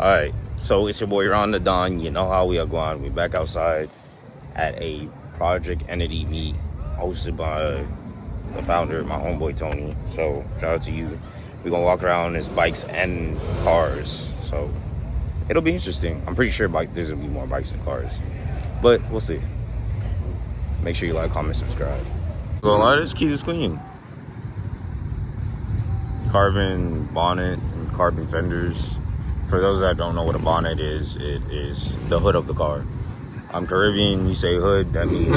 Alright, so it's your boy Ron the Don. You know how we are going. We back outside at a project entity meet hosted by the founder, my homeboy Tony. So shout out to you. We're gonna walk around his bikes and cars. So it'll be interesting. I'm pretty sure there's gonna be more bikes and cars. But we'll see. Make sure you like, comment, subscribe. Well, let's keep this clean. Carbon bonnet and carbon fenders. For those that don't know what a bonnet is, it is the hood of the car. I'm Caribbean, you say hood, that means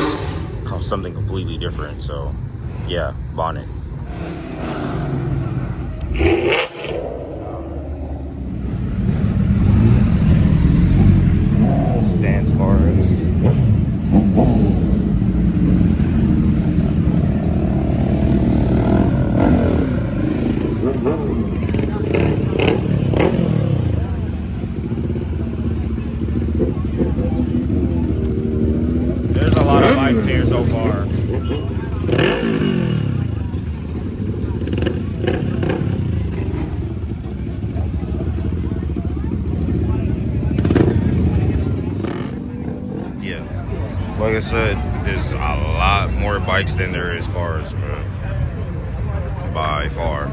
something completely different. So, yeah, bonnet. Stance cars. There's a lot of bikes here so far. Yeah. Like I said, there's a lot more bikes than there is cars, bro. By far.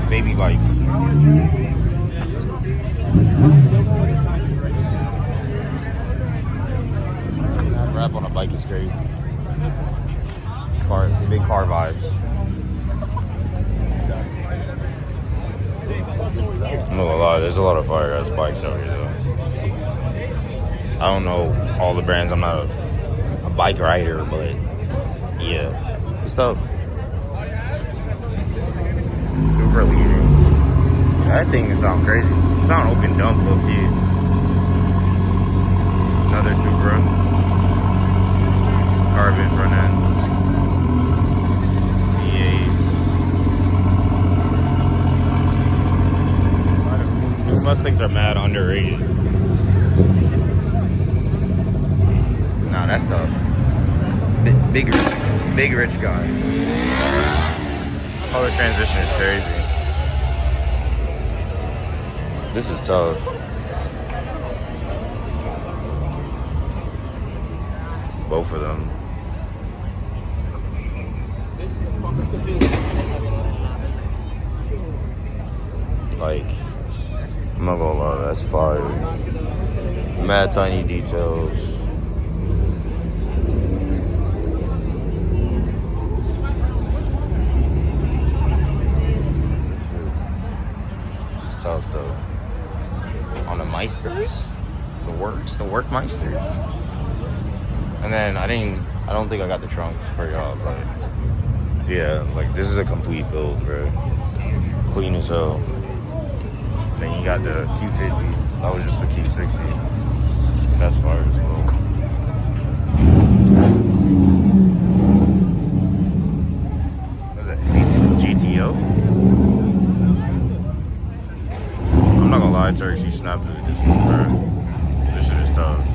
Baby bikes. Rap on a bike is crazy. Big car vibes. I'm not gonna lie, there's a lot of fire ass bikes out here though. I don't know all the brands. I'm not a bike rider, but yeah, it's tough. Super leading. That thing sounds crazy. It sounds open dump low key. Another Supra. Carbon front end. C8. These Mustangs are mad underrated. Nah, that's tough. Big rich guy. Color transition is crazy. This is tough. Both of them. Like, I'm not gonna lie, that's fire. Mad tiny details. It's tough though. On the Meisters, the Workmeisters. And then I don't think I got the trunk for y'all, but yeah, like this is a complete build, bro. Clean as hell. Then you got the Q50. That was just the Q60. That's fire as well. What is that? GTO? I'm not gonna lie, Turk, she snapped it with this one, bro. This shit is tough.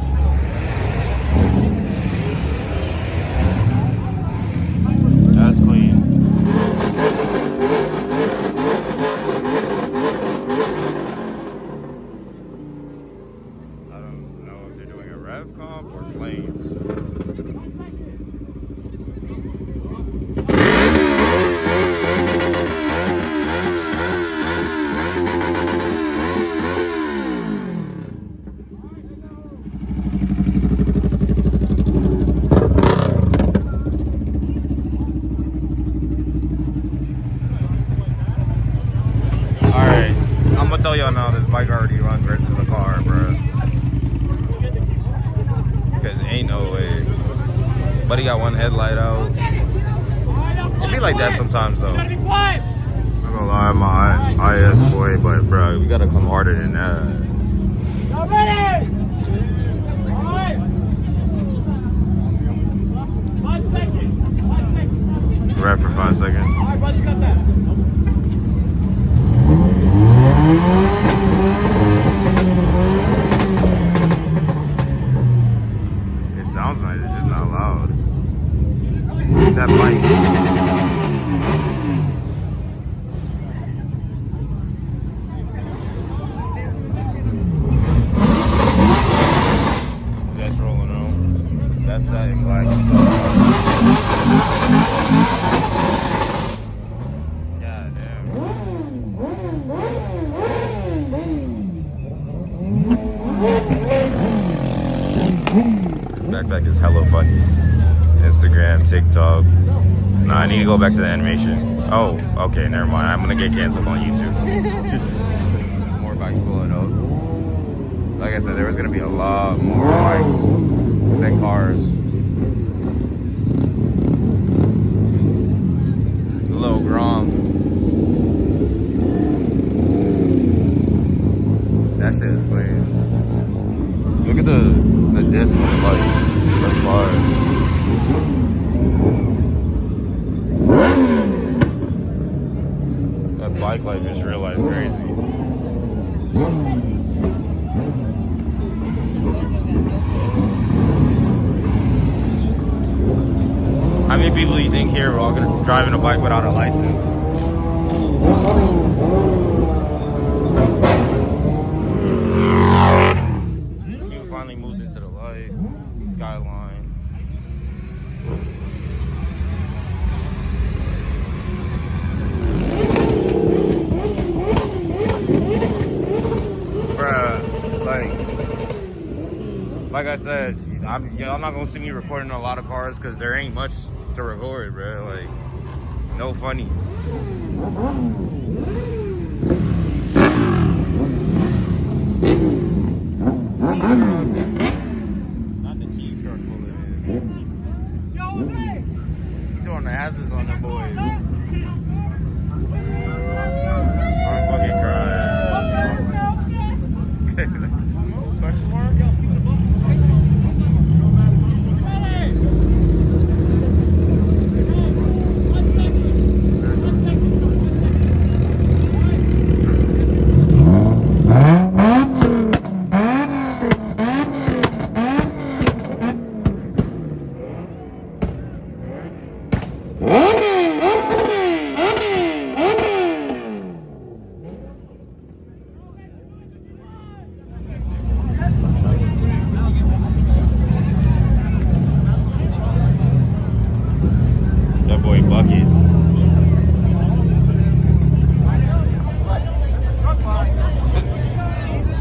That's clean. I don't know if they're doing a rev comp or flames. I'm gonna tell y'all now, this bike already runs versus the car, bro. Because ain't no way. Buddy got one headlight out. It be like that sometimes though. I'm not gonna lie, I'm my IS boy, but bro, we gotta come harder than that. Ready? Alright. 5 seconds. 5 seconds. Rap for 5 seconds. Alright, buddy, you got that. It sounds nice, it's just not loud. That bike. TikTok. Nah, I need to go back to the animation. Oh, okay, never mind. I'm gonna get canceled on YouTube. More bikes pulling up. Like I said, there was gonna be a lot more bikes than cars. Little Grom. That shit is clean. Look at the disc on the bike. That's fire. That bike life is real life crazy. How many people do you think here are all gonna driving a bike without a license? Q finally moved into the light. Skyline. Bruh, like I said, y'all not gonna see me recording a lot of cars because there ain't much to record, bro. Like, no funny. Not the key truck pulling in. He's throwing the asses on the boys. I'm fucking crying. Question mark?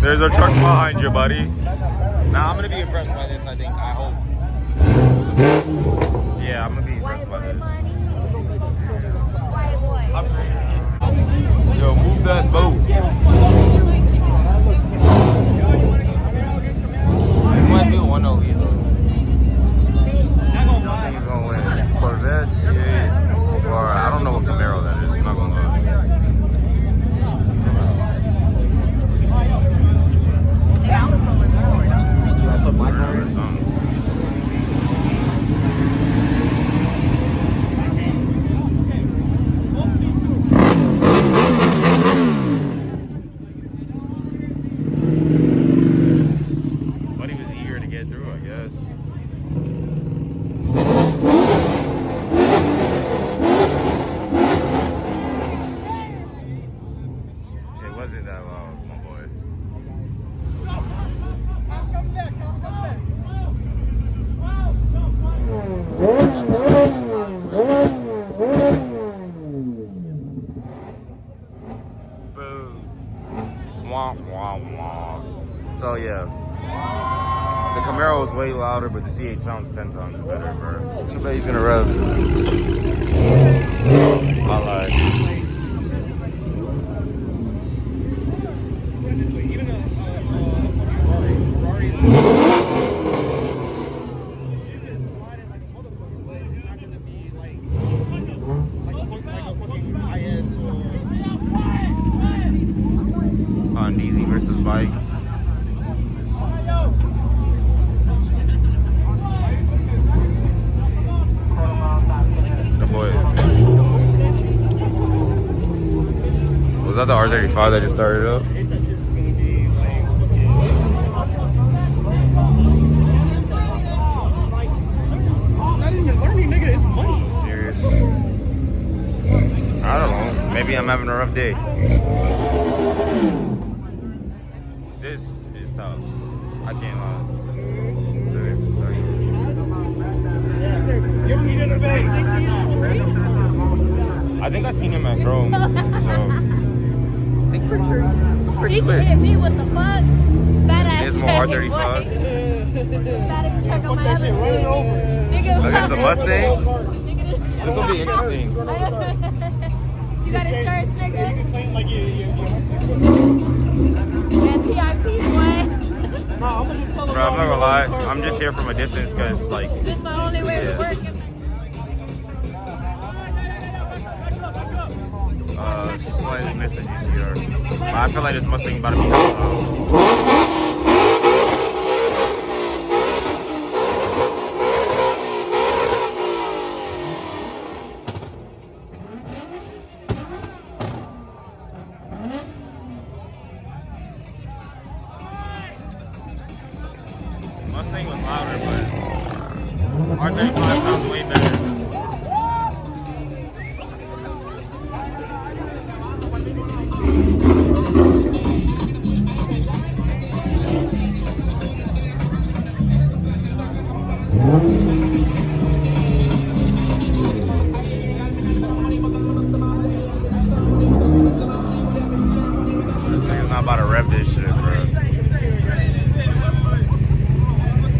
There's a truck behind you, buddy. Now I'm gonna be impressed by this, I think. I hope. Yeah, I'm gonna be impressed by this. Yo, move that boat. It might be 1-0 lead though. I think he's gonna win. Corvette, yeah. Or I don't know what Camaro that is. I'm not gonna lie. Buddy was eager to get through, I guess. It wasn't that loud, my boy. Wah, wah, wah. So yeah, the Camaro is way louder, but the C8 sounds 10 times better, bro. I bet he's gonna rev. I lied. On DZ versus bike. The boy. Was that the R35 that just started up? Not even learning, nigga. It's money. Serious. I don't know. Maybe I'm having a rough day. This is tough. I can't lie. I think I seen him at Chrome, so I think pretty sure he's pretty He lit. hit me with the fuck. Badass It's more R35. Baddest truck on my ever seen. Nigga, Against the Mustang? This will be interesting. You got insurance, nigga? You can claim like you. Yeah, PIP, boy. Nah, I'm gonna just tell them. Bro, I'm not gonna lie. I'm just here from a distance because, like, This is my only way of working. slightly missed the GTR. But I feel like this Mustang about to be hot. Mustang was louder, but R35 sounds way better. Nigga's not about to rev this shit, bro.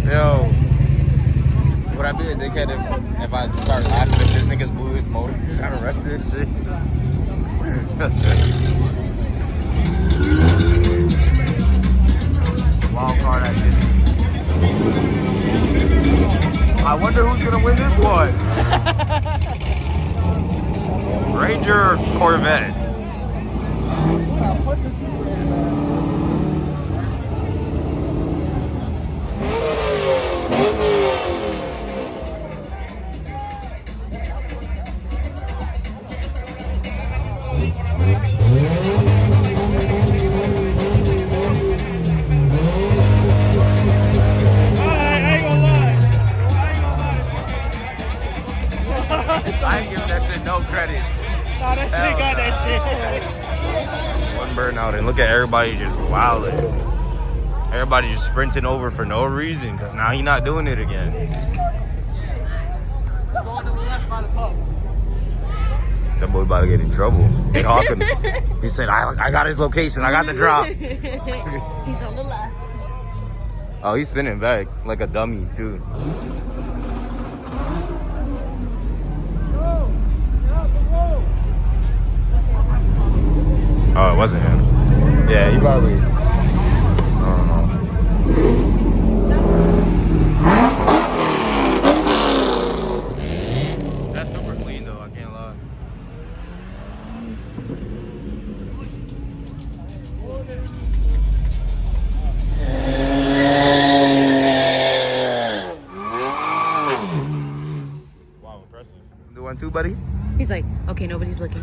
Yo, would I be a dickhead if I start laughing if this nigga's blew his motor trying to rev this shit? Wild card activity. I wonder who's gonna win this one. Ranger Corvette. Put the super in, man. I ain't giving that shit no credit. Nah, that shit got that shit. One burnout, and look at everybody just wilding. Everybody just sprinting over for no reason, because now he's not doing it again. Going to the left by the pub. That boy about to get in trouble. They hawking. He said, I got his location. I got the drop. He's on the left. Oh, he's spinning back like a dummy, too. Oh, it wasn't him. Yeah, he probably. I don't know. That's super clean, though. I can't lie. Wow, impressive. Do one too, buddy? He's like, okay, nobody's looking.